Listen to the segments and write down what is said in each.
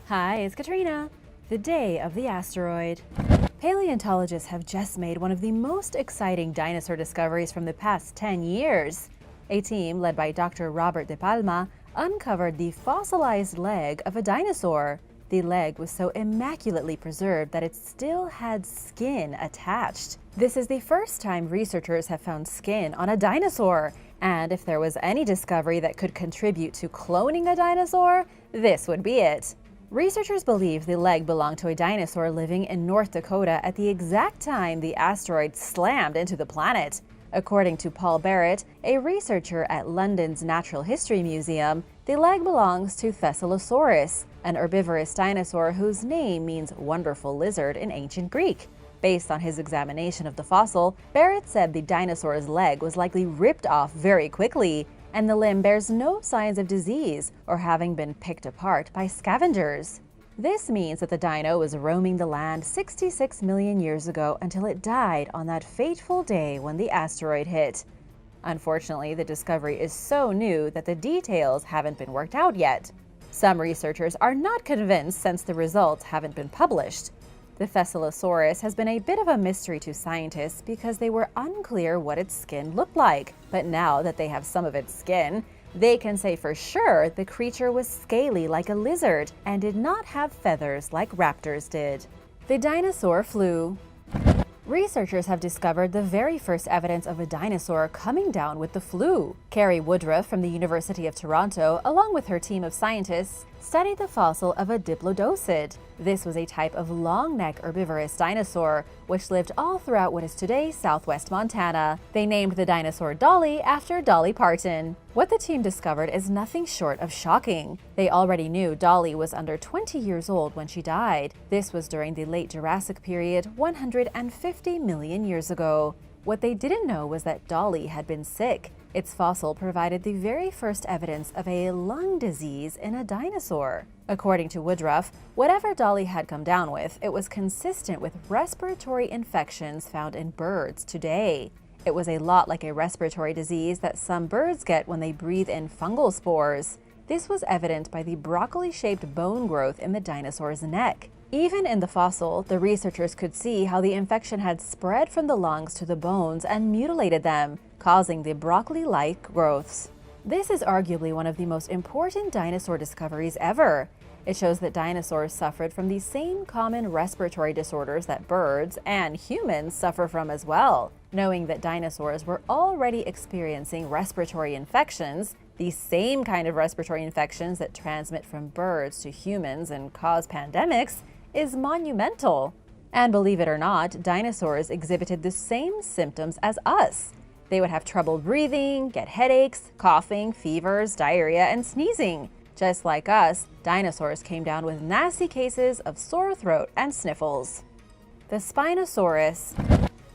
Hi, it's Katrina. The day of the asteroid. Paleontologists have just made one of the most exciting dinosaur discoveries from the past 10 years. A team led by Dr. Robert De Palma uncovered the fossilized leg of a dinosaur. The leg was so immaculately preserved that it still had skin attached. This is the first time researchers have found skin on a dinosaur. And if there was any discovery that could contribute to cloning a dinosaur, this would be it. Researchers believe the leg belonged to a dinosaur living in North Dakota at the exact time the asteroid slammed into the planet. According to Paul Barrett, a researcher at London's Natural History Museum, the leg belongs to Thessallosaurus, an herbivorous dinosaur whose name means wonderful lizard in ancient Greek. Based on his examination of the fossil, Barrett said the dinosaur's leg was likely ripped off very quickly, and the limb bears no signs of disease or having been picked apart by scavengers. This means that the dino was roaming the land 66 million years ago until it died on that fateful day when the asteroid hit. Unfortunately, the discovery is so new that the details haven't been worked out yet. Some researchers are not convinced since the results haven't been published. The Thessallosaurus has been a bit of a mystery to scientists because they were unclear what its skin looked like. But now that they have some of its skin, they can say for sure the creature was scaly like a lizard and did not have feathers like raptors did. The dinosaur flew. Researchers have discovered the very first evidence of a dinosaur coming down with the flu. Carrie Woodruff from the University of Toronto, along with her team of scientists, studied the fossil of a diplodocid. This was a type of long-neck herbivorous dinosaur, which lived all throughout what is today southwest Montana. They named the dinosaur Dolly after Dolly Parton. What the team discovered is nothing short of shocking. They already knew Dolly was under 20 years old when she died. This was during the late Jurassic period, 150 million years ago. What they didn't know was that Dolly had been sick. Its fossil provided the very first evidence of a lung disease in a dinosaur. According to Woodruff, whatever Dolly had come down with, it was consistent with respiratory infections found in birds today. It was a lot like a respiratory disease that some birds get when they breathe in fungal spores. This was evident by the broccoli-shaped bone growth in the dinosaur's neck. Even in the fossil, the researchers could see how the infection had spread from the lungs to the bones and mutilated them, causing the broccoli-like growths. This is arguably one of the most important dinosaur discoveries ever. It shows that dinosaurs suffered from the same common respiratory disorders that birds and humans suffer from as well. Knowing that dinosaurs were already experiencing respiratory infections, the same kind of respiratory infections that transmit from birds to humans and cause pandemics, is monumental. And believe it or not, dinosaurs exhibited the same symptoms as us. They would have trouble breathing, get headaches, coughing, fevers, diarrhea, and sneezing. Just like us, dinosaurs came down with nasty cases of sore throat and sniffles. The Spinosaurus.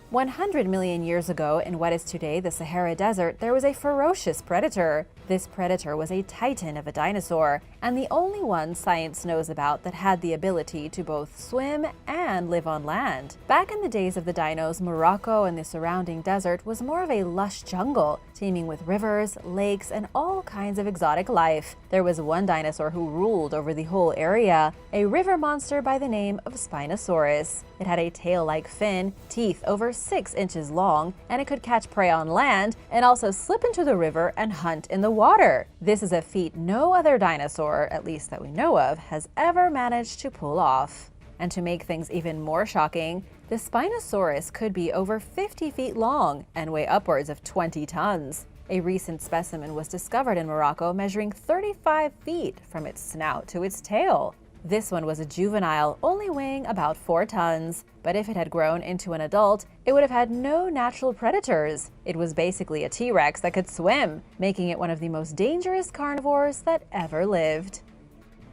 100 million years ago, in what is today the Sahara Desert, there was a ferocious predator. This predator was a titan of a dinosaur, and the only one science knows about that had the ability to both swim and live on land. Back in the days of the dinos, Morocco and the surrounding desert was more of a lush jungle, teeming with rivers, lakes, and all kinds of exotic life. There was one dinosaur who ruled over the whole area, a river monster by the name of Spinosaurus. It had a tail-like fin, teeth over 6 inches long, and it could catch prey on land and also slip into the river and hunt in the water. This is a feat no other dinosaur, at least that we know of, has ever managed to pull off. And to make things even more shocking, the Spinosaurus could be over 50 feet long and weigh upwards of 20 tons. A recent specimen was discovered in Morocco measuring 35 feet from its snout to its tail. This one was a juvenile, only weighing about 4 tons, but if it had grown into an adult, it would have had no natural predators. It was basically a T-Rex that could swim, making it one of the most dangerous carnivores that ever lived.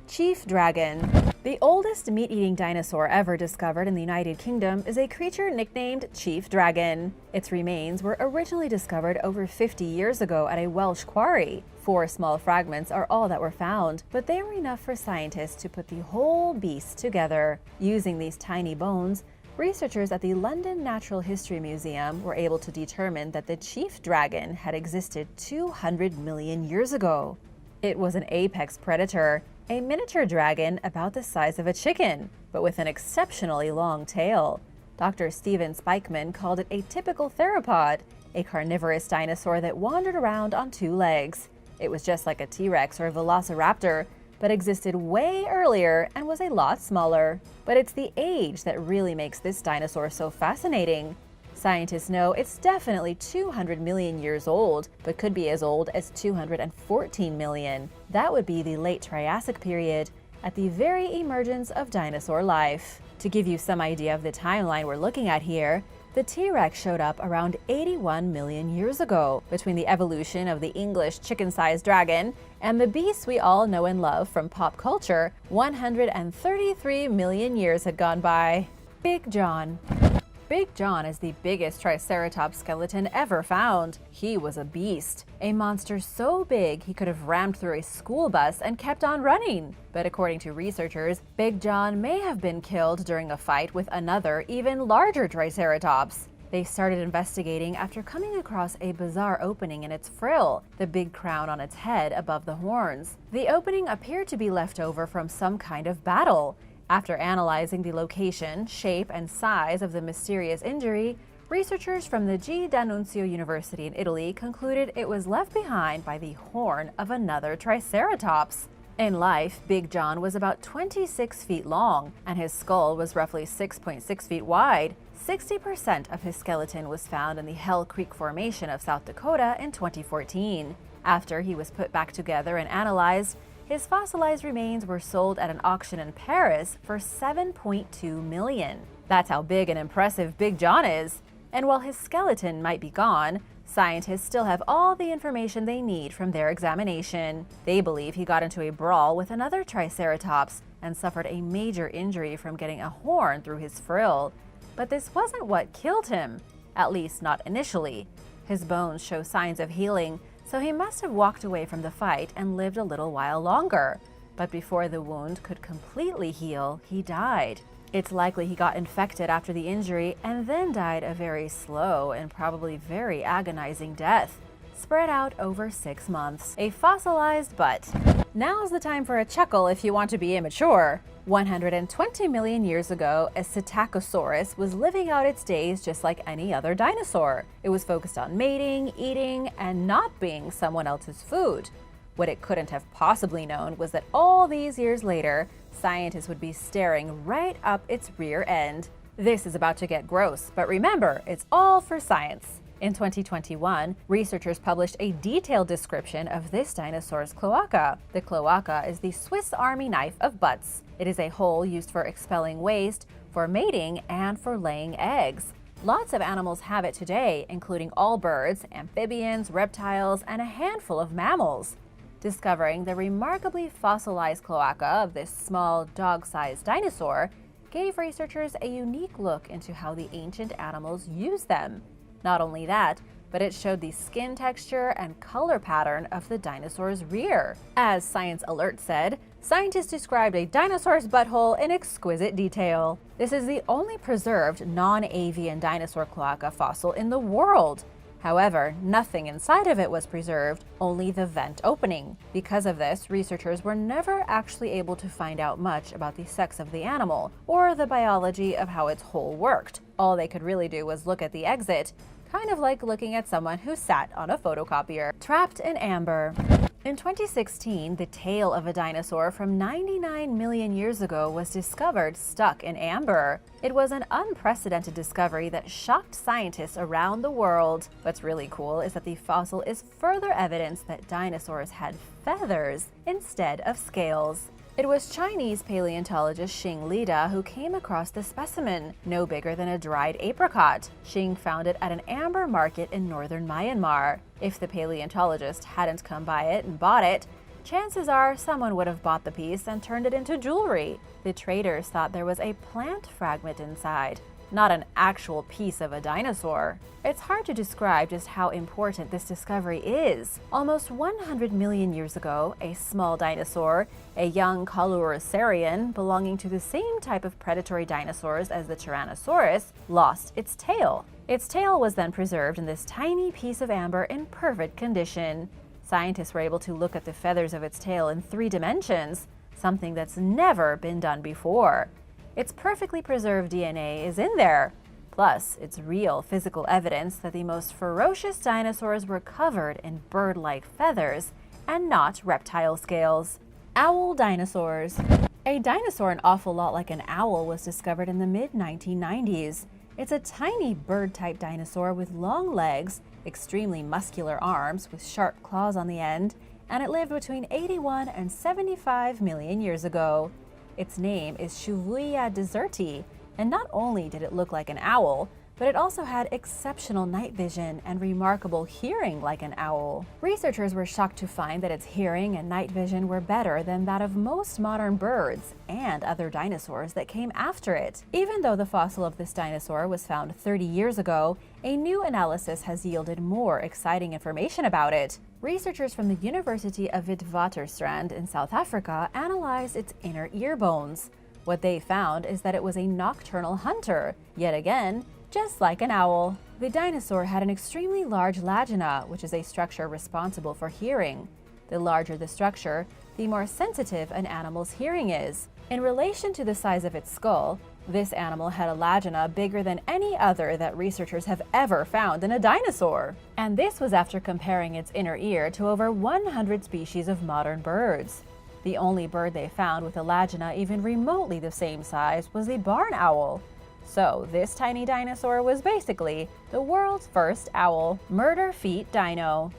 Chief Dragon. The oldest meat-eating dinosaur ever discovered in the United Kingdom is a creature nicknamed Chief Dragon. Its remains were originally discovered over 50 years ago at a Welsh quarry. 4 small fragments are all that were found, but they were enough for scientists to put the whole beast together. Using these tiny bones, researchers at the London Natural History Museum were able to determine that the chief dragon had existed 200 million years ago. It was an apex predator. a miniature dragon about the size of a chicken, but with an exceptionally long tail. Dr. Stephen Spikeman called it a typical theropod, a carnivorous dinosaur that wandered around on two legs. It was just like a T-Rex or a velociraptor, but existed way earlier and was a lot smaller. But it's the age that really makes this dinosaur so fascinating. Scientists know it's definitely 200 million years old, but could be as old as 214 million. That would be the late Triassic period, at the very emergence of dinosaur life. To give you some idea of the timeline we're looking at here, the T-Rex showed up around 81 million years ago, between the evolution of the English chicken-sized dragon and the beasts we all know and love from pop culture. 133 million years had gone by. Big John. Big John is the biggest Triceratops skeleton ever found. He was a beast, a monster so big he could have rammed through a school bus and kept on running. But according to researchers, Big John may have been killed during a fight with another, even larger Triceratops. They started investigating after coming across a bizarre opening in its frill, the big crown on its head above the horns. The opening appeared to be left over from some kind of battle. After analyzing the location, shape, and size of the mysterious injury, researchers from the D'Annunzio University in Italy concluded it was left behind by the horn of another Triceratops. In life, Big John was about 26 feet long, and his skull was roughly 6.6 feet wide. 60% of his skeleton was found in the Hell Creek Formation of South Dakota in 2014. After he was put back together and analyzed, his fossilized remains were sold at an auction in Paris for $7.2 million. That's how big and impressive Big John is. And while his skeleton might be gone, scientists still have all the information they need from their examination. They believe he got into a brawl with another Triceratops and suffered a major injury from getting a horn through his frill. But this wasn't what killed him, at least not initially. His bones show signs of healing, so he must have walked away from the fight and lived a little while longer. But before the wound could completely heal, he died. It's likely he got infected after the injury and then died a very slow and probably very agonizing death, spread out over 6 months. A fossilized butt. Now's the time for a chuckle if you want to be immature. 120 million years ago, a Psittacosaurus was living out its days just like any other dinosaur. It was focused on mating, eating, and not being someone else's food. What it couldn't have possibly known was that all these years later, scientists would be staring right up its rear end. This is about to get gross, but remember, it's all for science. In 2021, researchers published a detailed description of this dinosaur's cloaca. The cloaca is the Swiss Army knife of butts. It is a hole used for expelling waste, for mating, and for laying eggs. Lots of animals have it today, including all birds, amphibians, reptiles, and a handful of mammals. Discovering the remarkably fossilized cloaca of this small, dog-sized dinosaur gave researchers a unique look into how the ancient animals used them. Not only that, but it showed the skin texture and color pattern of the dinosaur's rear. As Science Alert said, scientists described a dinosaur's butthole in exquisite detail. This is the only preserved non-avian dinosaur cloaca fossil in the world. However, nothing inside of it was preserved, only the vent opening. Because of this, researchers were never actually able to find out much about the sex of the animal or the biology of how its hole worked. All they could really do was look at the exit, kind of like looking at someone who sat on a photocopier. Trapped in amber. In 2016, the tail of a dinosaur from 99 million years ago was discovered stuck in amber. It was an unprecedented discovery that shocked scientists around the world. What's really cool is that the fossil is further evidence that dinosaurs had feathers instead of scales. It was Chinese paleontologist Xing Lida who came across the specimen, no bigger than a dried apricot. Xing found it at an amber market in northern Myanmar. If the paleontologist hadn't come by it and bought it, chances are someone would have bought the piece and turned it into jewelry. The traders thought there was a plant fragment inside, not an actual piece of a dinosaur. It's hard to describe just how important this discovery is. Almost 100 million years ago, a small dinosaur, a young Coelurosaurian belonging to the same type of predatory dinosaurs as the Tyrannosaurus, lost its tail. Its tail was then preserved in this tiny piece of amber in perfect condition. Scientists were able to look at the feathers of its tail in 3 dimensions, something that's never been done before. Its perfectly preserved DNA is in there. Plus, it's real physical evidence that the most ferocious dinosaurs were covered in bird-like feathers and not reptile scales. Owl dinosaurs. A dinosaur an awful lot like an owl was discovered in the mid-1990s. It's a tiny bird-type dinosaur with long legs, extremely muscular arms with sharp claws on the end, and it lived between 81 and 75 million years ago. Its name is Shuvuia deserti, and not only did it look like an owl, but it also had exceptional night vision and remarkable hearing like an owl. Researchers were shocked to find that its hearing and night vision were better than that of most modern birds and other dinosaurs that came after it. Even though the fossil of this dinosaur was found 30 years ago, a new analysis has yielded more exciting information about it. Researchers from the University of Witwatersrand in South Africa analyzed its inner ear bones. What they found is that it was a nocturnal hunter, yet again, just like an owl. The dinosaur had an extremely large lagina, which is a structure responsible for hearing. The larger the structure, the more sensitive an animal's hearing is. In relation to the size of its skull, this animal had a lagina bigger than any other that researchers have ever found in a dinosaur. And this was after comparing its inner ear to over 100 species of modern birds. The only bird they found with a lagina even remotely the same size was the barn owl. So this tiny dinosaur was basically the world's first owl. Murder feet dino.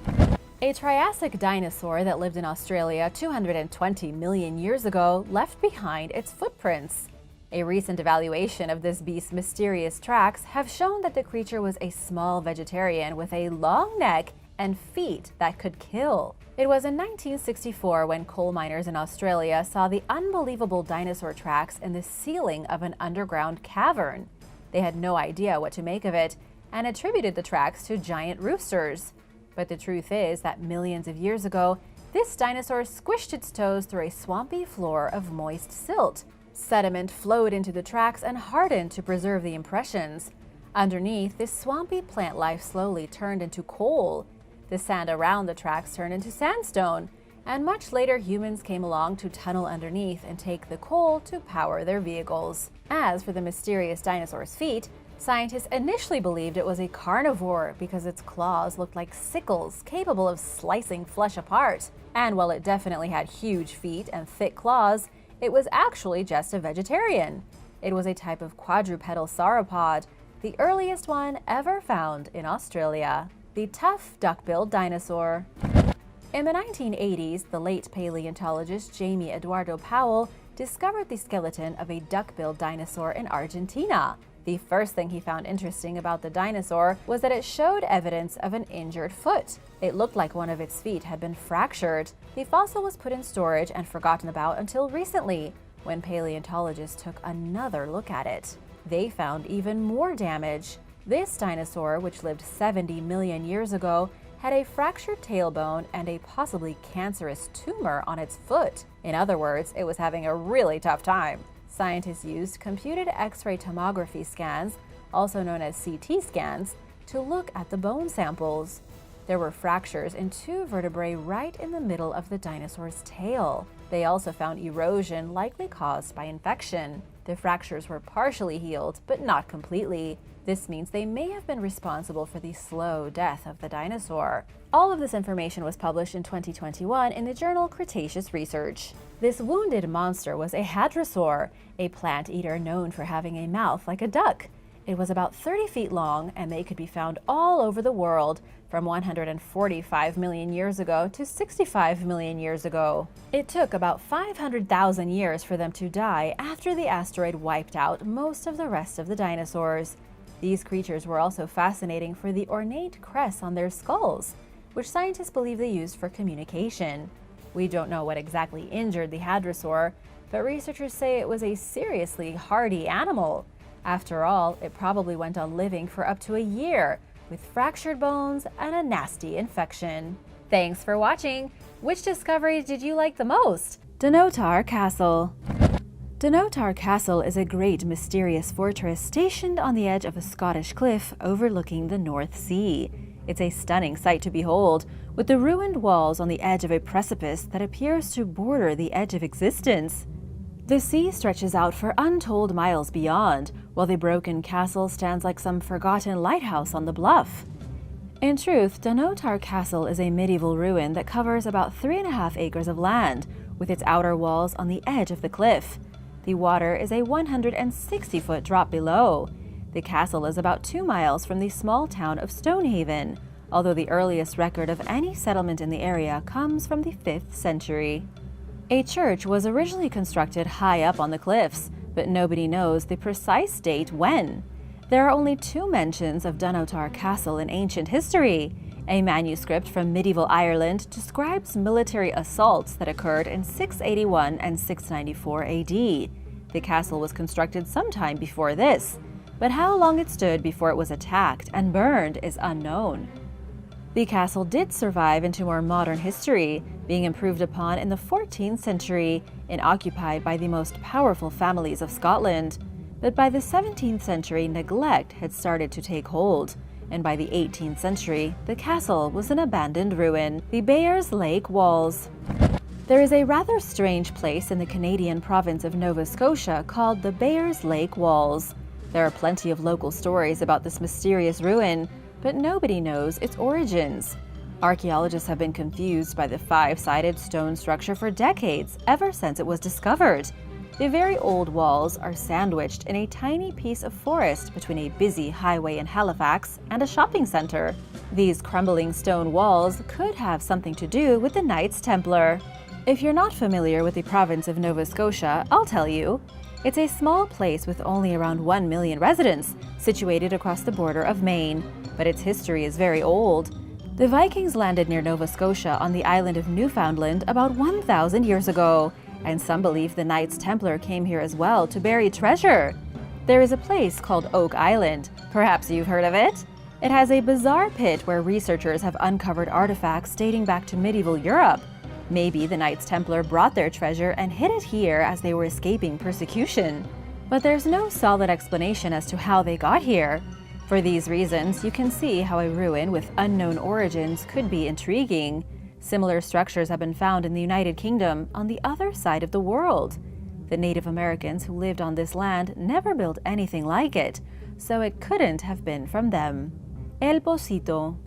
A Triassic dinosaur that lived in Australia 220 million years ago left behind its footprints. A recent evaluation of this beast's mysterious tracks have shown that the creature was a small vegetarian with a long neck and feet that could kill. It was in 1964 when coal miners in Australia saw the unbelievable dinosaur tracks in the ceiling of an underground cavern. They had no idea what to make of it and attributed the tracks to giant roosters. But the truth is that millions of years ago, this dinosaur squished its toes through a swampy floor of moist silt. Sediment flowed into the tracks and hardened to preserve the impressions. Underneath, this swampy plant life slowly turned into coal. The sand around the tracks turned into sandstone, and much later humans came along to tunnel underneath and take the coal to power their vehicles. As for the mysterious dinosaur's feet, scientists initially believed it was a carnivore because its claws looked like sickles capable of slicing flesh apart. And while it definitely had huge feet and thick claws, it was actually just a vegetarian. It was a type of quadrupedal sauropod, the earliest one ever found in Australia. The tough duck-billed dinosaur. In the 1980s, the late paleontologist Jamie Eduardo Powell discovered the skeleton of a duck-billed dinosaur in Argentina. The first thing he found interesting about the dinosaur was that it showed evidence of an injured foot. It looked like one of its feet had been fractured. The fossil was put in storage and forgotten about until recently, when paleontologists took another look at it. They found even more damage. This dinosaur, which lived 70 million years ago, had a fractured tailbone and a possibly cancerous tumor on its foot. In other words, it was having a really tough time. Scientists used computed X-ray tomography scans, also known as CT scans, to look at the bone samples. There were fractures in 2 vertebrae right in the middle of the dinosaur's tail. They also found erosion likely caused by infection. The fractures were partially healed, but not completely. This means they may have been responsible for the slow death of the dinosaur. All of this information was published in 2021 in the journal Cretaceous Research. This wounded monster was a hadrosaur, a plant eater known for having a mouth like a duck. It was about 30 feet long, and they could be found all over the world, from 145 million years ago to 65 million years ago. It took about 500,000 years for them to die after the asteroid wiped out most of the rest of the dinosaurs. These creatures were also fascinating for the ornate crests on their skulls, which scientists believe they used for communication. We don't know what exactly injured the hadrosaur, but researchers say it was a seriously hardy animal. After all, it probably went on living for up to a year, with fractured bones and a nasty infection. Thanks for watching! Which discovery did you like the most? Dunnottar Castle. Dunnottar Castle is a great mysterious fortress stationed on the edge of a Scottish cliff overlooking the North Sea. It's a stunning sight to behold, with the ruined walls on the edge of a precipice that appears to border the edge of existence. The sea stretches out for untold miles beyond, while the broken castle stands like some forgotten lighthouse on the bluff. In truth, Dunnottar Castle is a medieval ruin that covers about 3.5 acres of land, with its outer walls on the edge of the cliff. The water is a 160-foot drop below. The castle is about 2 miles from the small town of Stonehenge, although the earliest record of any settlement in the area comes from the 5th century. A church was originally constructed high up on the cliffs, but nobody knows the precise date when. There are only 2 mentions of Dunnottar Castle in ancient history. A manuscript from medieval Ireland describes military assaults that occurred in 681 and 694 AD. The castle was constructed sometime before this, but how long it stood before it was attacked and burned is unknown. The castle did survive into more modern history, being improved upon in the 14th century and occupied by the most powerful families of Scotland. But by the 17th century, neglect had started to take hold, and by the 18th century, the castle was an abandoned ruin. The Bayers Lake Walls. There is a rather strange place in the Canadian province of Nova Scotia called the Bayers Lake Walls. There are plenty of local stories about this mysterious ruin, but nobody knows its origins. Archaeologists have been confused by the 5-sided stone structure for decades, ever since it was discovered. The very old walls are sandwiched in a tiny piece of forest between a busy highway in Halifax and a shopping center. These crumbling stone walls could have something to do with the Knights Templar. If you're not familiar with the province of Nova Scotia, I'll tell you. It's a small place with only around 1 million residents, situated across the border of Maine, but its history is very old. The Vikings landed near Nova Scotia on the island of Newfoundland about 1,000 years ago, and some believe the Knights Templar came here as well to bury treasure. There is a place called Oak Island. Perhaps you've heard of it? It has a bizarre pit where researchers have uncovered artifacts dating back to medieval Europe. Maybe the Knights Templar brought their treasure and hid it here as they were escaping persecution. But there's no solid explanation as to how they got here. For these reasons, you can see how a ruin with unknown origins could be intriguing. Similar structures have been found in the United Kingdom on the other side of the world. The Native Americans who lived on this land never built anything like it, so it couldn't have been from them. El Pozito.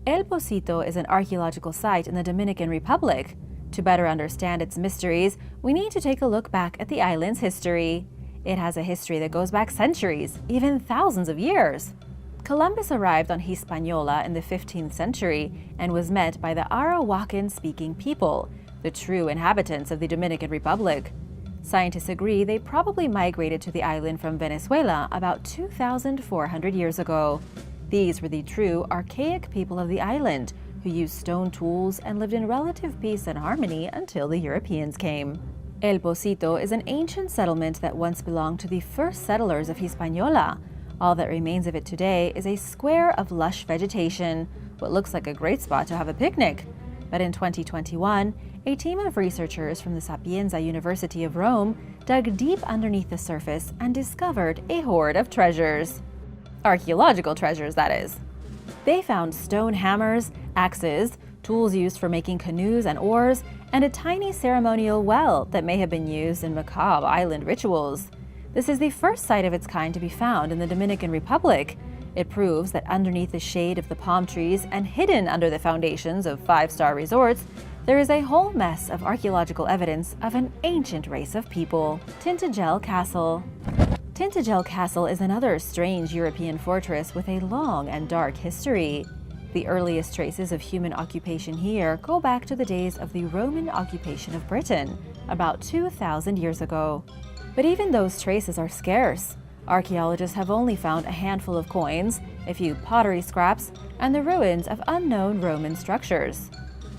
El Pozito is an archaeological site in the Dominican Republic. To better understand its mysteries, we need to take a look back at the island's history. It has a history that goes back centuries, even thousands of years. Columbus arrived on Hispaniola in the 15th century and was met by the Arawakan-speaking people, the true inhabitants of the Dominican Republic. Scientists agree they probably migrated to the island from Venezuela about 2,400 years ago. These were the true archaic people of the island, who used stone tools and lived in relative peace and harmony until the Europeans came. El Pozito is an ancient settlement that once belonged to the first settlers of Hispaniola. All that remains of it today is a square of lush vegetation, what looks like a great spot to have a picnic. But in 2021, a team of researchers from the Sapienza University of Rome dug deep underneath the surface and discovered a hoard of treasures. Archaeological treasures, that is. They found stone hammers, axes, tools used for making canoes and oars, and a tiny ceremonial well that may have been used in macabre island rituals. This is the first site of its kind to be found in the Dominican Republic. It proves that underneath the shade of the palm trees and hidden under the foundations of 5-star resorts, there is a whole mess of archaeological evidence of an ancient race of people. Tintagel Castle. Tintagel Castle is another strange European fortress with a long and dark history. The earliest traces of human occupation here go back to the days of the Roman occupation of Britain, about 2,000 years ago. But even those traces are scarce. Archaeologists have only found a handful of coins, a few pottery scraps, and the ruins of unknown Roman structures.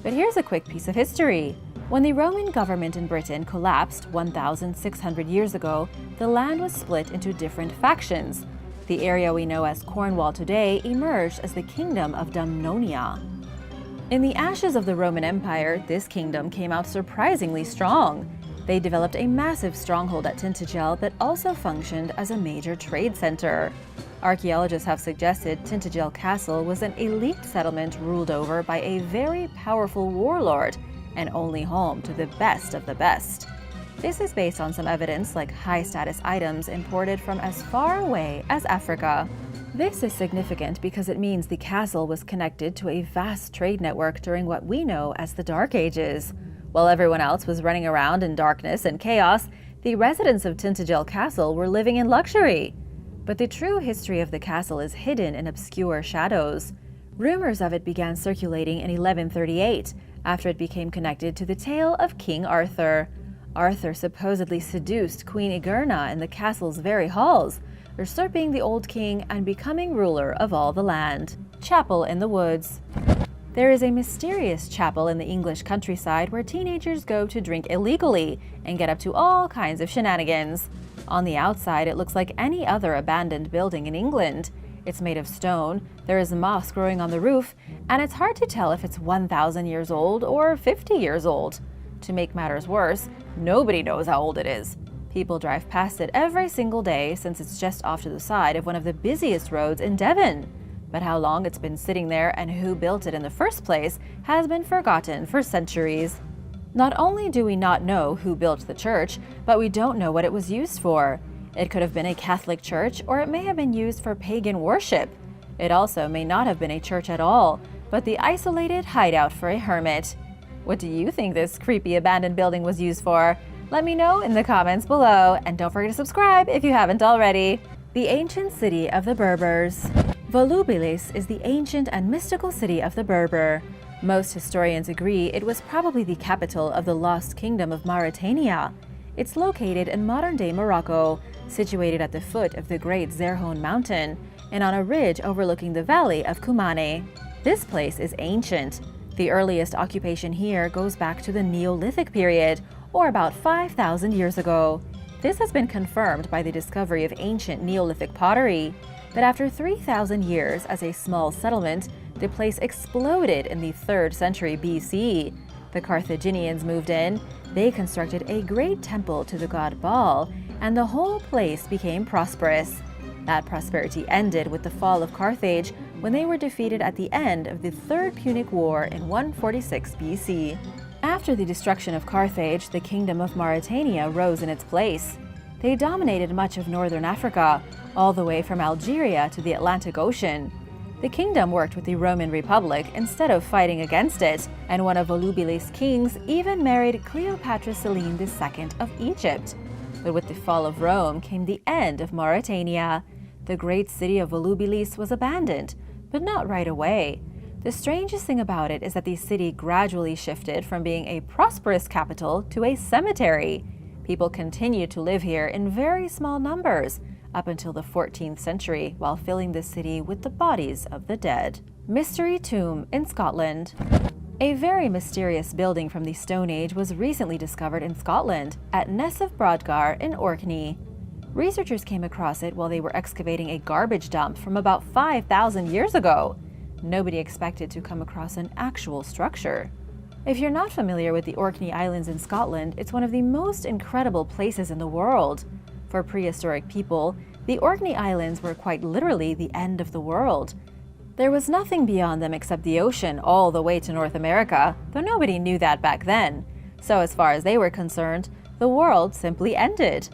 But here's a quick piece of history. When the Roman government in Britain collapsed 1,600 years ago, the land was split into different factions. The area we know as Cornwall today emerged as the Kingdom of Dumnonia. In the ashes of the Roman Empire, this kingdom came out surprisingly strong. They developed a massive stronghold at Tintagel that also functioned as a major trade center. Archaeologists have suggested Tintagel Castle was an elite settlement ruled over by a very powerful warlord and only home to the best of the best. This is based on some evidence like high-status items imported from as far away as Africa. This is significant because it means the castle was connected to a vast trade network during what we know as the Dark Ages. While everyone else was running around in darkness and chaos, the residents of Tintagel Castle were living in luxury. But the true history of the castle is hidden in obscure shadows. Rumors of it began circulating in 1138, after it became connected to the tale of King Arthur. Arthur supposedly seduced Queen Igerna in the castle's very halls, usurping the old king and becoming ruler of all the land. Chapel in the woods. There is a mysterious chapel in the English countryside where teenagers go to drink illegally and get up to all kinds of shenanigans. On the outside, it looks like any other abandoned building in England. It's made of stone, there is moss growing on the roof, and it's hard to tell if it's 1,000 years old or 50 years old. To make matters worse, nobody knows how old it is. People drive past it every single day since it's just off to the side of one of the busiest roads in Devon. But how long it's been sitting there and who built it in the first place has been forgotten for centuries. Not only do we not know who built the church, but we don't know what it was used for. It could have been a Catholic church, or it may have been used for pagan worship. It also may not have been a church at all, but the isolated hideout for a hermit. What do you think this creepy abandoned building was used for? Let me know in the comments below, and don't forget to subscribe if you haven't already. The ancient city of the Berbers. Volubilis is the ancient and mystical city of the Berber. Most historians agree it was probably the capital of the lost kingdom of Mauritania. It's located in modern-day Morocco, situated at the foot of the Great Zerhone Mountain, and on a ridge overlooking the valley of Kumane. This place is ancient. The earliest occupation here goes back to the Neolithic period, or about 5,000 years ago. This has been confirmed by the discovery of ancient Neolithic pottery. But after 3,000 years as a small settlement, the place exploded in the 3rd century BC. The Carthaginians moved in, they constructed a great temple to the god Baal, and the whole place became prosperous. That prosperity ended with the fall of Carthage when they were defeated at the end of the Third Punic War in 146 BC. After the destruction of Carthage, the kingdom of Mauritania rose in its place. They dominated much of northern Africa, all the way from Algeria to the Atlantic Ocean. The kingdom worked with the Roman Republic instead of fighting against it, and one of Volubilis' kings even married Cleopatra Selene II of Egypt. But with the fall of Rome came the end of Mauritania. The great city of Volubilis was abandoned, but not right away. The strangest thing about it is that the city gradually shifted from being a prosperous capital to a cemetery. People continued to live here in very small numbers, up until the 14th century, while filling the city with the bodies of the dead. Mystery Tomb in Scotland. A very mysterious building from the Stone Age was recently discovered in Scotland, at Ness of Brodgar in Orkney. Researchers came across it while they were excavating a garbage dump from about 5,000 years ago. Nobody expected to come across an actual structure. If you're not familiar with the Orkney Islands in Scotland, it's one of the most incredible places in the world. For prehistoric people, the Orkney Islands were quite literally the end of the world. There was nothing beyond them except the ocean all the way to North America, though nobody knew that back then. So as far as they were concerned, the world simply ended.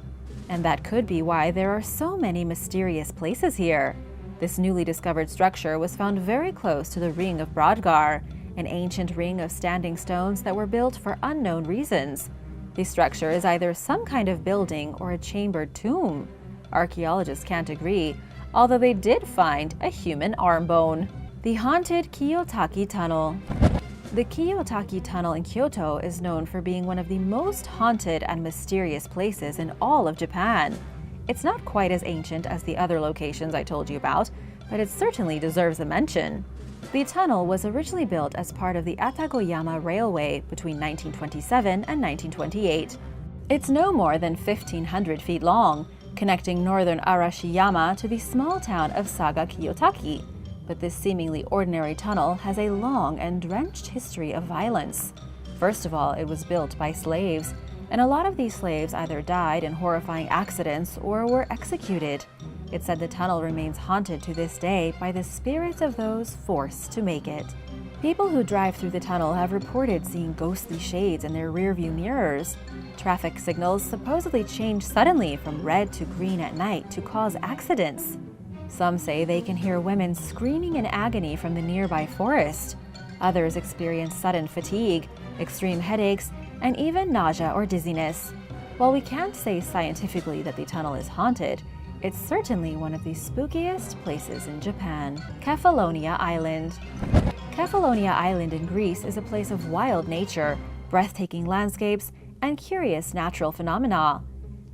And that could be why there are so many mysterious places here. This newly discovered structure was found very close to the Ring of Brodgar, an ancient ring of standing stones that were built for unknown reasons. The structure is either some kind of building or a chambered tomb. Archaeologists can't agree, although they did find a human arm bone. The haunted Kiyotaki Tunnel. The Kiyotaki Tunnel in Kyoto is known for being one of the most haunted and mysterious places in all of Japan. It's not quite as ancient as the other locations I told you about, but it certainly deserves a mention. The tunnel was originally built as part of the Atagoyama Railway between 1927 and 1928. It's no more than 1,500 feet long, connecting northern Arashiyama to the small town of Saga Kiyotaki. But this seemingly ordinary tunnel has a long and drenched history of violence. First of all, it was built by slaves, and a lot of these slaves either died in horrifying accidents or were executed. It's said the tunnel remains haunted to this day by the spirits of those forced to make it. People who drive through the tunnel have reported seeing ghostly shades in their rearview mirrors. Traffic signals supposedly change suddenly from red to green at night to cause accidents. Some say they can hear women screaming in agony from the nearby forest. Others experience sudden fatigue, extreme headaches, and even nausea or dizziness. While we can't say scientifically that the tunnel is haunted, it's certainly one of the spookiest places in Japan. Kefalonia Island. Kefalonia Island in Greece is a place of wild nature, breathtaking landscapes, and curious natural phenomena.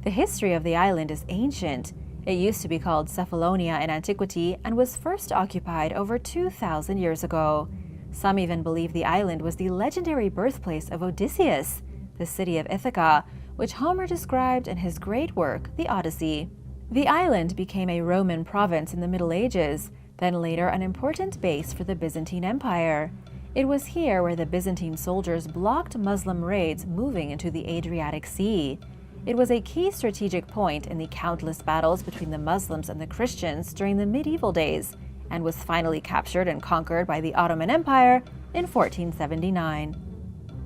The history of the island is ancient. It used to be called Cephalonia in antiquity and was first occupied over 2,000 years ago. Some even believe the island was the legendary birthplace of Odysseus, the city of Ithaca, which Homer described in his great work, the Odyssey. The island became a Roman province in the Middle Ages, then later an important base for the Byzantine Empire. It was here where the Byzantine soldiers blocked Muslim raids moving into the Adriatic Sea. It was a key strategic point in the countless battles between the Muslims and the Christians during the medieval days, and was finally captured and conquered by the Ottoman Empire in 1479.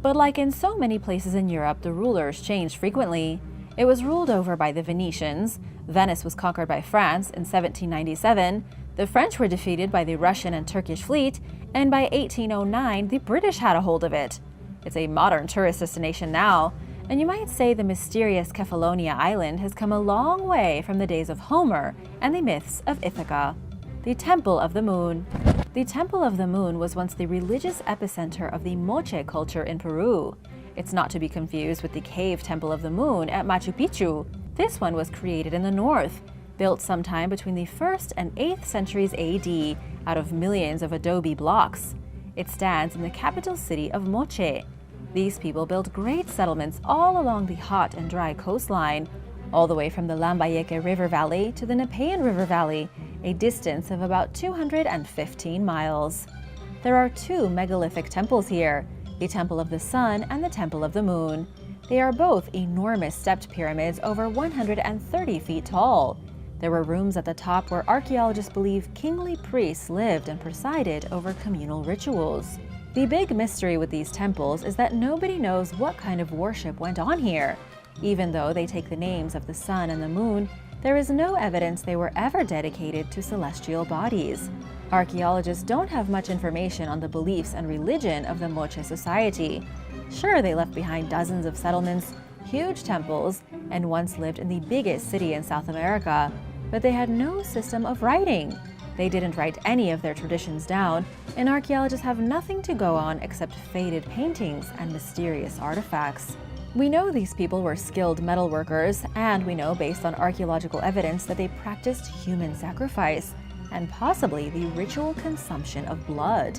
But like in so many places in Europe, the rulers changed frequently. It was ruled over by the Venetians, Venice was conquered by France in 1797, the French were defeated by the Russian and Turkish fleet, and by 1809 the British had a hold of it. It's a modern tourist destination now, and you might say the mysterious Kefalonia Island has come a long way from the days of Homer and the myths of Ithaca. The Temple of the Moon. The Temple of the Moon was once the religious epicenter of the Moche culture in Peru. It's not to be confused with the cave Temple of the Moon at Machu Picchu. This one was created in the north, built sometime between the 1st and 8th centuries AD out of millions of adobe blocks. It stands in the capital city of Moche. These people built great settlements all along the hot and dry coastline, all the way from the Lambayeque River Valley to the Nepean River Valley, a distance of about 215 miles. There are two megalithic temples here, the Temple of the Sun and the Temple of the Moon. They are both enormous stepped pyramids over 130 feet tall. There were rooms at the top where archaeologists believe kingly priests lived and presided over communal rituals. The big mystery with these temples is that nobody knows what kind of worship went on here. Even though they take the names of the sun and the moon, there is no evidence they were ever dedicated to celestial bodies. Archaeologists don't have much information on the beliefs and religion of the Moche society. Sure, they left behind dozens of settlements, huge temples, and once lived in the biggest city in South America, but they had no system of writing. They didn't write any of their traditions down, and archaeologists have nothing to go on except faded paintings and mysterious artifacts. We know these people were skilled metalworkers, and we know based on archaeological evidence that they practiced human sacrifice, and possibly the ritual consumption of blood.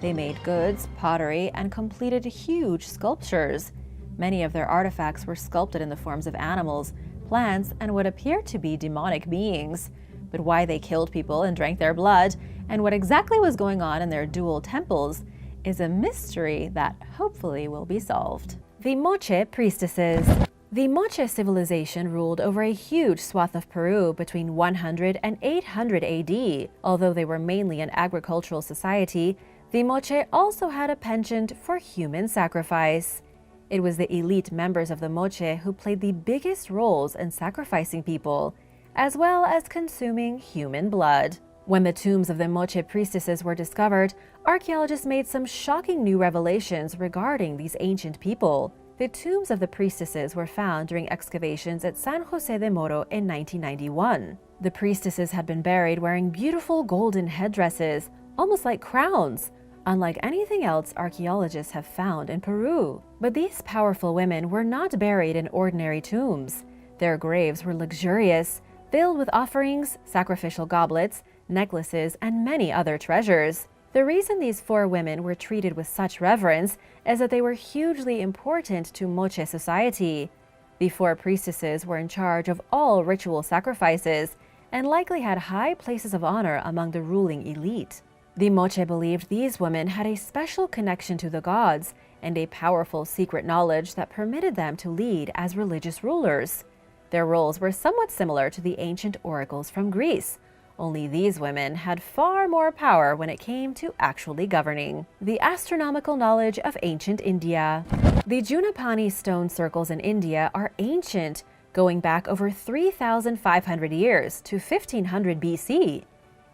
They made goods, pottery, and completed huge sculptures. Many of their artifacts were sculpted in the forms of animals, plants, and what appeared to be demonic beings. But why they killed people and drank their blood, and what exactly was going on in their dual temples, is a mystery that hopefully will be solved. The Moche priestesses. The Moche civilization ruled over a huge swath of Peru between 100 and 800 AD. Although they were mainly an agricultural society, the Moche also had a penchant for human sacrifice. It was the elite members of the Moche who played the biggest roles in sacrificing people, as well as consuming human blood. When the tombs of the Moche priestesses were discovered, archaeologists made some shocking new revelations regarding these ancient people. The tombs of the priestesses were found during excavations at San Jose de Moro in 1991. The priestesses had been buried wearing beautiful golden headdresses, almost like crowns, unlike anything else archaeologists have found in Peru. But these powerful women were not buried in ordinary tombs. Their graves were luxurious, filled with offerings, sacrificial goblets, necklaces, and many other treasures. The reason these four women were treated with such reverence is that they were hugely important to Moche society. The four priestesses were in charge of all ritual sacrifices and likely had high places of honor among the ruling elite. The Moche believed these women had a special connection to the gods and a powerful secret knowledge that permitted them to lead as religious rulers. Their roles were somewhat similar to the ancient oracles from Greece, only these women had far more power when it came to actually governing. The astronomical knowledge of ancient India. The Junapani stone circles in India are ancient, going back over 3,500 years to 1500 BC.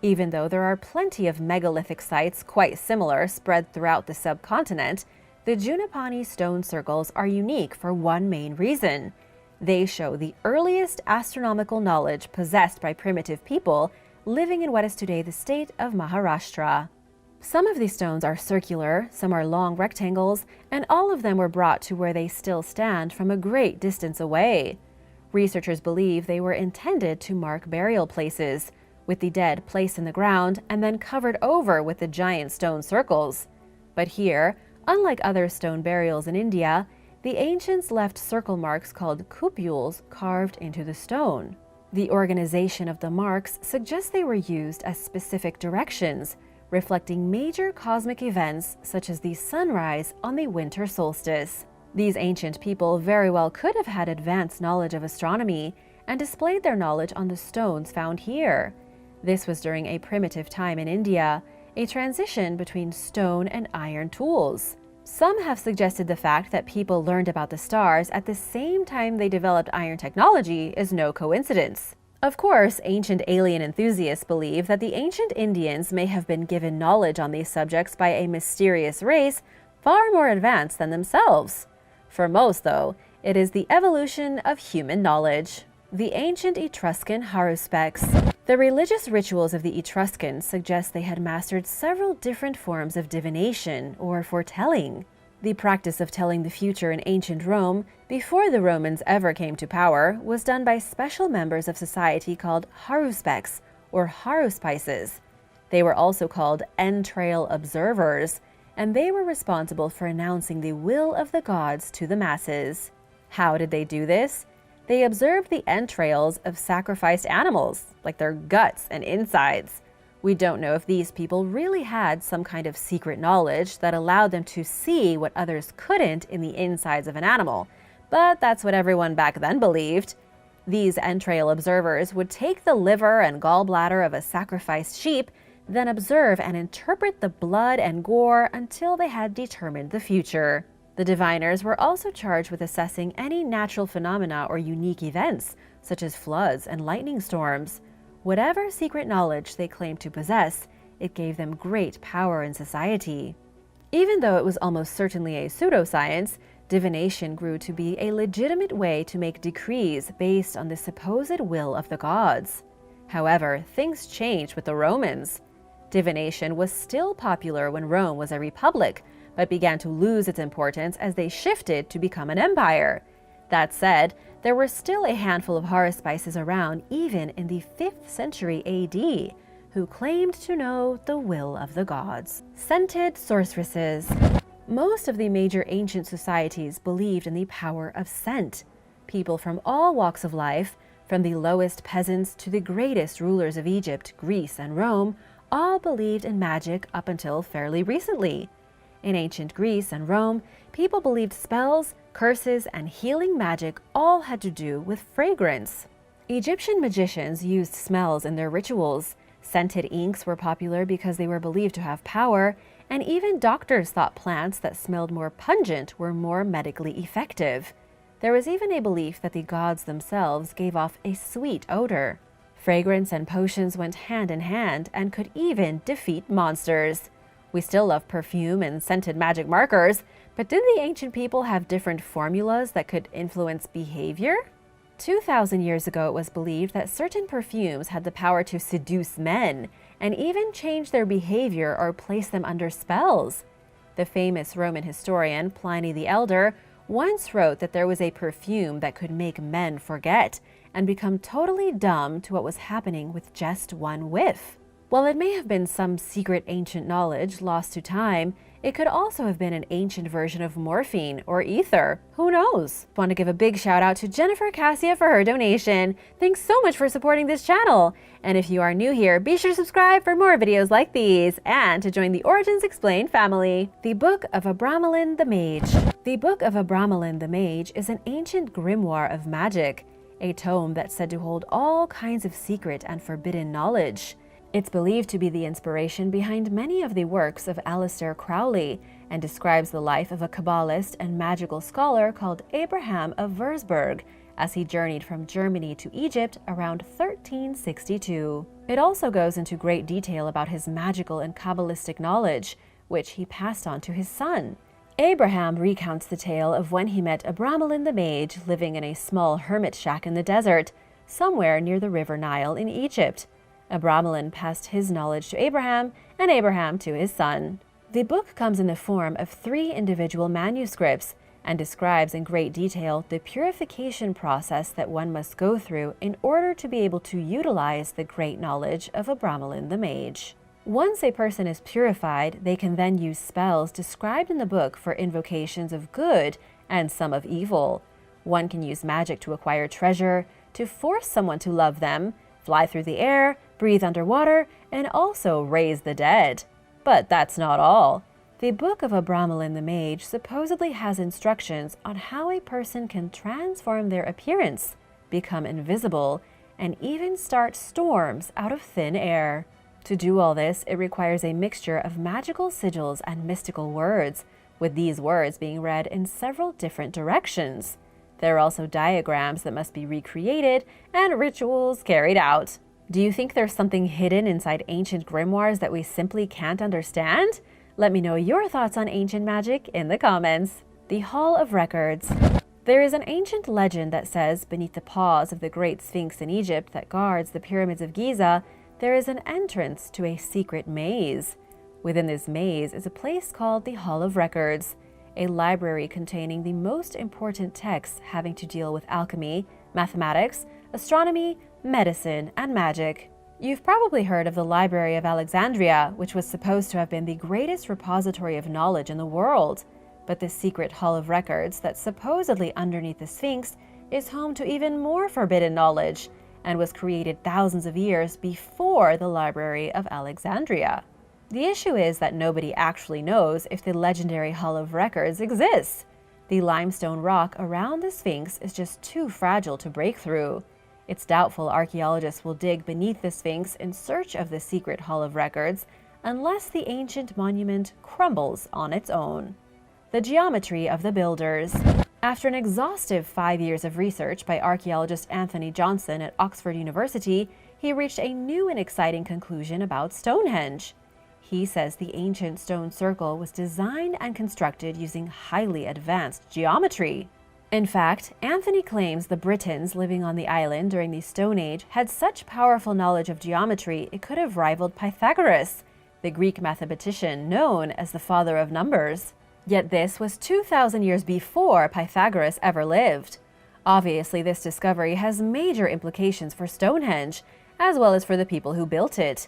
Even though there are plenty of megalithic sites quite similar spread throughout the subcontinent, the Junapani stone circles are unique for one main reason. They show the earliest astronomical knowledge possessed by primitive people living in what is today the state of Maharashtra. Some of these stones are circular, some are long rectangles, and all of them were brought to where they still stand from a great distance away. Researchers believe they were intended to mark burial places, with the dead placed in the ground and then covered over with the giant stone circles. But here, unlike other stone burials in India, the ancients left circle marks called cupules carved into the stone. The organization of the marks suggests they were used as specific directions, reflecting major cosmic events such as the sunrise on the winter solstice. These ancient people very well could have had advanced knowledge of astronomy and displayed their knowledge on the stones found here. This was during a primitive time in India, a transition between stone and iron tools. Some have suggested the fact that people learned about the stars at the same time they developed iron technology is no coincidence. Of course, ancient alien enthusiasts believe that the ancient Indians may have been given knowledge on these subjects by a mysterious race far more advanced than themselves. For most, though, it is the evolution of human knowledge. The ancient Etruscan haruspex. The religious rituals of the Etruscans suggest they had mastered several different forms of divination or foretelling. The practice of telling the future in ancient Rome, before the Romans ever came to power, was done by special members of society called haruspex or haruspices. They were also called entrail observers, and they were responsible for announcing the will of the gods to the masses. How did they do this? They observed the entrails of sacrificed animals, like their guts and insides. We don't know if these people really had some kind of secret knowledge that allowed them to see what others couldn't in the insides of an animal, but that's what everyone back then believed. These entrail observers would take the liver and gallbladder of a sacrificed sheep, then observe and interpret the blood and gore until they had determined the future. The diviners were also charged with assessing any natural phenomena or unique events, such as floods and lightning storms. Whatever secret knowledge they claimed to possess, it gave them great power in society. Even though it was almost certainly a pseudoscience, divination grew to be a legitimate way to make decrees based on the supposed will of the gods. However, things changed with the Romans. Divination was still popular when Rome was a republic, but began to lose its importance as they shifted to become an empire. That said, there were still a handful of haruspices around even in the 5th century AD, who claimed to know the will of the gods. Scented sorceresses. Most of the major ancient societies believed in the power of scent. People from all walks of life, from the lowest peasants to the greatest rulers of Egypt, Greece, and Rome, all believed in magic up until fairly recently. In ancient Greece and Rome, people believed spells, curses, and healing magic all had to do with fragrance. Egyptian magicians used smells in their rituals. Scented inks were popular because they were believed to have power, and even doctors thought plants that smelled more pungent were more medically effective. There was even a belief that the gods themselves gave off a sweet odor. Fragrance and potions went hand in hand and could even defeat monsters. We still love perfume and scented magic markers, but did the ancient people have different formulas that could influence behavior? 2,000 years ago, it was believed that certain perfumes had the power to seduce men and even change their behavior or place them under spells. The famous Roman historian Pliny the Elder once wrote that there was a perfume that could make men forget and become totally dumb to what was happening with just one whiff. While it may have been some secret ancient knowledge lost to time, it could also have been an ancient version of morphine or ether. Who knows? Want to give a big shout out to Jennifer Cassia for her donation. Thanks so much for supporting this channel. And if you are new here, be sure to subscribe for more videos like these and to join the Origins Explained family. The Book of Abramelin the Mage. The Book of Abramelin the Mage is an ancient grimoire of magic. a tome that's said to hold all kinds of secret and forbidden knowledge. It's believed to be the inspiration behind many of the works of Aleister Crowley and describes the life of a Kabbalist and magical scholar called Abraham of Würzburg as he journeyed from Germany to Egypt around 1362. It also goes into great detail about his magical and Kabbalistic knowledge, which he passed on to his son. Abraham recounts the tale of when he met Abramelin the mage living in a small hermit shack in the desert, somewhere near the river Nile in Egypt. Abramelin passed his knowledge to Abraham, and Abraham to his son. The book comes in the form of 3 individual manuscripts and describes in great detail the purification process that one must go through in order to be able to utilize the great knowledge of Abramelin the mage. Once a person is purified, they can then use spells described in the book for invocations of good and some of evil. One can use magic to acquire treasure, to force someone to love them, fly through the air, breathe underwater, and also raise the dead. But that's not all. The Book of Abramelin the Mage supposedly has instructions on how a person can transform their appearance, become invisible, and even start storms out of thin air. To do all this, it requires a mixture of magical sigils and mystical words, with these words being read in several different directions. There are also diagrams that must be recreated and rituals carried out. Do you think there's something hidden inside ancient grimoires that we simply can't understand? Let me know your thoughts on ancient magic in the comments. The Hall of Records. There is an ancient legend that says beneath the paws of the great Sphinx in Egypt that guards the pyramids of Giza, there is an entrance to a secret maze. Within this maze is a place called the Hall of Records, a library containing the most important texts having to deal with alchemy, mathematics, astronomy, medicine, and magic. You've probably heard of the Library of Alexandria, which was supposed to have been the greatest repository of knowledge in the world. But the secret Hall of Records that's supposedly underneath the Sphinx is home to even more forbidden knowledge, and was created thousands of years before the Library of Alexandria. The issue is that nobody actually knows if the legendary Hall of Records exists. The limestone rock around the Sphinx is just too fragile to break through. It's doubtful archaeologists will dig beneath the Sphinx in search of the secret Hall of Records unless the ancient monument crumbles on its own. The geometry of the builders. After an exhaustive 5 years of research by archaeologist Anthony Johnson at Oxford University, he reached a new and exciting conclusion about Stonehenge. He says the ancient stone circle was designed and constructed using highly advanced geometry. In fact, Anthony claims the Britons living on the island during the Stone Age had such powerful knowledge of geometry it could have rivaled Pythagoras, the Greek mathematician known as the father of numbers. Yet this was 2,000 years before Pythagoras ever lived. Obviously, this discovery has major implications for Stonehenge, as well as for the people who built it.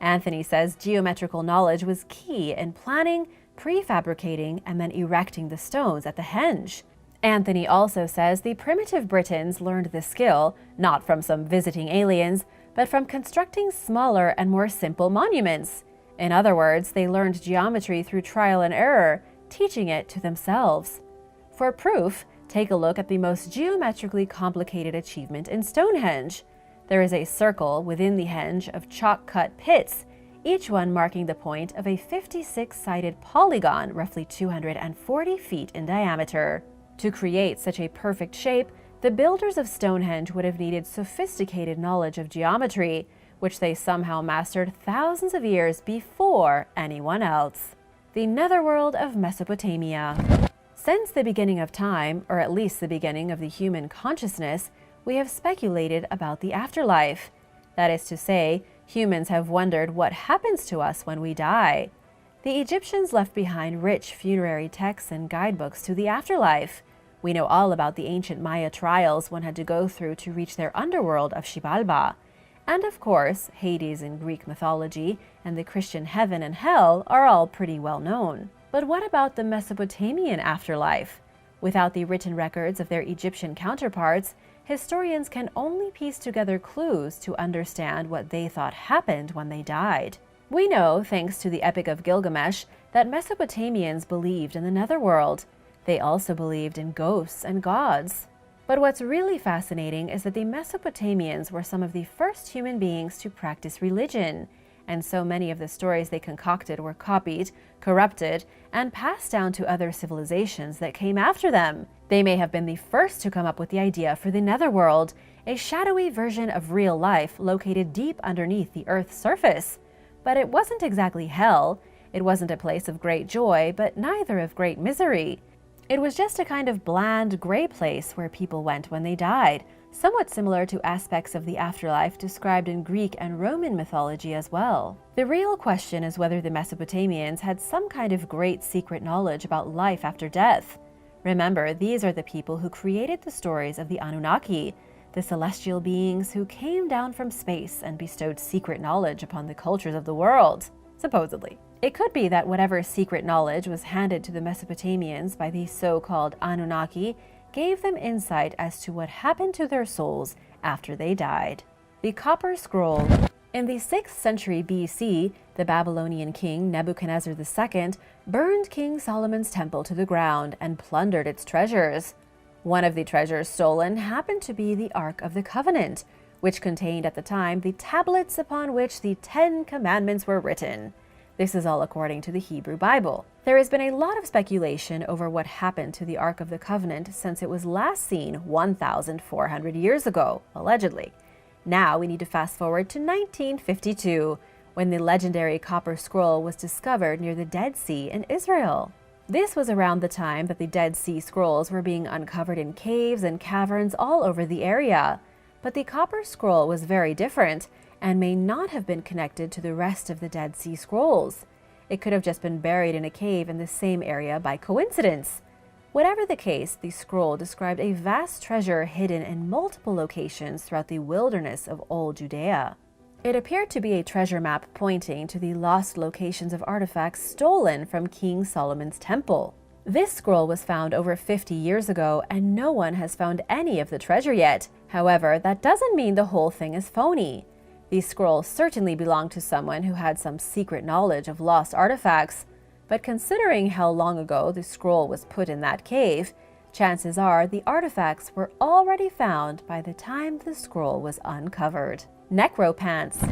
Anthony says geometrical knowledge was key in planning, prefabricating, and then erecting the stones at the henge. Anthony also says the primitive Britons learned the skill, not from some visiting aliens, but from constructing smaller and more simple monuments. In other words, they learned geometry through trial and error, teaching it to themselves. For proof, take a look at the most geometrically complicated achievement in Stonehenge. There is a circle within the henge of chalk-cut pits, each one marking the point of a 56-sided polygon roughly 240 feet in diameter. To create such a perfect shape, the builders of Stonehenge would have needed sophisticated knowledge of geometry, which they somehow mastered thousands of years before anyone else. The netherworld of Mesopotamia. Since the beginning of time, or at least the beginning of the human consciousness, we have speculated about the afterlife. That is to say, humans have wondered what happens to us when we die. The Egyptians left behind rich funerary texts and guidebooks to the afterlife. We know all about the ancient Maya trials one had to go through to reach their underworld of Xibalba. And of course, Hades in Greek mythology and the Christian heaven and hell are all pretty well known. But what about the Mesopotamian afterlife? Without the written records of their Egyptian counterparts, historians can only piece together clues to understand what they thought happened when they died. We know, thanks to the Epic of Gilgamesh, that Mesopotamians believed in the netherworld. They also believed in ghosts and gods. But what's really fascinating is that the Mesopotamians were some of the first human beings to practice religion, and so many of the stories they concocted were copied, corrupted, and passed down to other civilizations that came after them. They may have been the first to come up with the idea for the netherworld, a shadowy version of real life located deep underneath the Earth's surface. But it wasn't exactly hell. It wasn't a place of great joy, but neither of great misery. It was just a kind of bland, gray place where people went when they died, somewhat similar to aspects of the afterlife described in Greek and Roman mythology as well. The real question is whether the Mesopotamians had some kind of great secret knowledge about life after death. Remember, these are the people who created the stories of the Anunnaki, the celestial beings who came down from space and bestowed secret knowledge upon the cultures of the world, supposedly. It could be that whatever secret knowledge was handed to the Mesopotamians by the so-called Anunnaki gave them insight as to what happened to their souls after they died. The Copper Scroll. In the 6th century BC, the Babylonian king Nebuchadnezzar II burned King Solomon's temple to the ground and plundered its treasures. One of the treasures stolen happened to be the Ark of the Covenant, which contained at the time the tablets upon which the 10 Commandments were written. This is all according to the Hebrew Bible. There has been a lot of speculation over what happened to the Ark of the Covenant since it was last seen 1,400 years ago, allegedly. Now we need to fast forward to 1952, when the legendary Copper Scroll was discovered near the Dead Sea in Israel. This was around the time that the Dead Sea Scrolls were being uncovered in caves and caverns all over the area. But the Copper Scroll was very different and may not have been connected to the rest of the Dead Sea Scrolls. It could have just been buried in a cave in the same area by coincidence. Whatever the case, the scroll described a vast treasure hidden in multiple locations throughout the wilderness of old Judea. It appeared to be a treasure map pointing to the lost locations of artifacts stolen from King Solomon's temple. This scroll was found over 50 years ago, and no one has found any of the treasure yet. However, that doesn't mean the whole thing is phony. These scrolls certainly belonged to someone who had some secret knowledge of lost artifacts, but considering how long ago the scroll was put in that cave, chances are the artifacts were already found by the time the scroll was uncovered. Necro pants.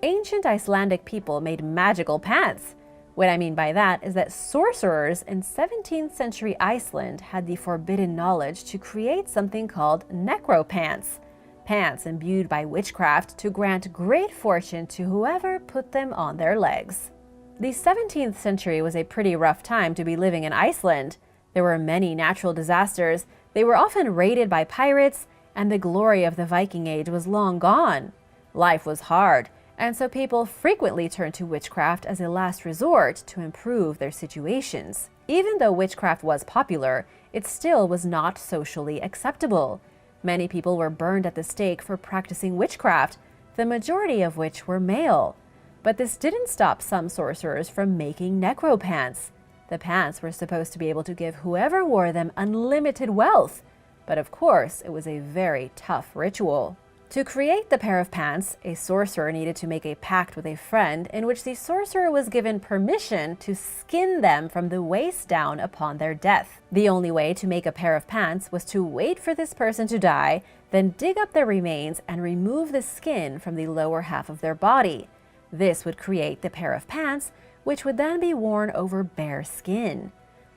Ancient Icelandic people made magical pants. What I mean by that is that sorcerers in 17th century Iceland had the forbidden knowledge to create something called necro pants. Pants imbued by witchcraft to grant great fortune to whoever put them on their legs. The 17th century was a pretty rough time to be living in Iceland. There were many natural disasters, they were often raided by pirates, and the glory of the Viking Age was long gone. Life was hard, and so people frequently turned to witchcraft as a last resort to improve their situations. Even though witchcraft was popular, it still was not socially acceptable. Many people were burned at the stake for practicing witchcraft, the majority of which were male. But this didn't stop some sorcerers from making necro pants. The pants were supposed to be able to give whoever wore them unlimited wealth, but of course it was a very tough ritual. To create the pair of pants, a sorcerer needed to make a pact with a friend in which the sorcerer was given permission to skin them from the waist down upon their death. The only way to make a pair of pants was to wait for this person to die, then dig up their remains and remove the skin from the lower half of their body. This would create the pair of pants, which would then be worn over bare skin.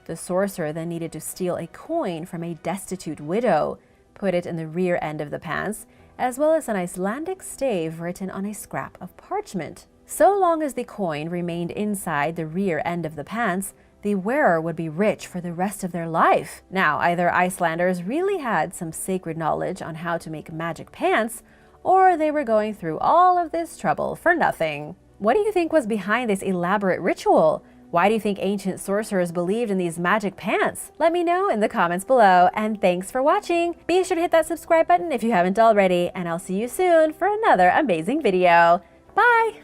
The sorcerer then needed to steal a coin from a destitute widow, put it in the rear end of the pants, as well as an Icelandic stave written on a scrap of parchment. So long as the coin remained inside the rear end of the pants, the wearer would be rich for the rest of their life. Now, either Icelanders really had some sacred knowledge on how to make magic pants, or they were going through all of this trouble for nothing. What do you think was behind this elaborate ritual? Why do you think ancient sorcerers believed in these magic pants? Let me know in the comments below, and thanks for watching! Be sure to hit that subscribe button if you haven't already, and I'll see you soon for another amazing video. Bye!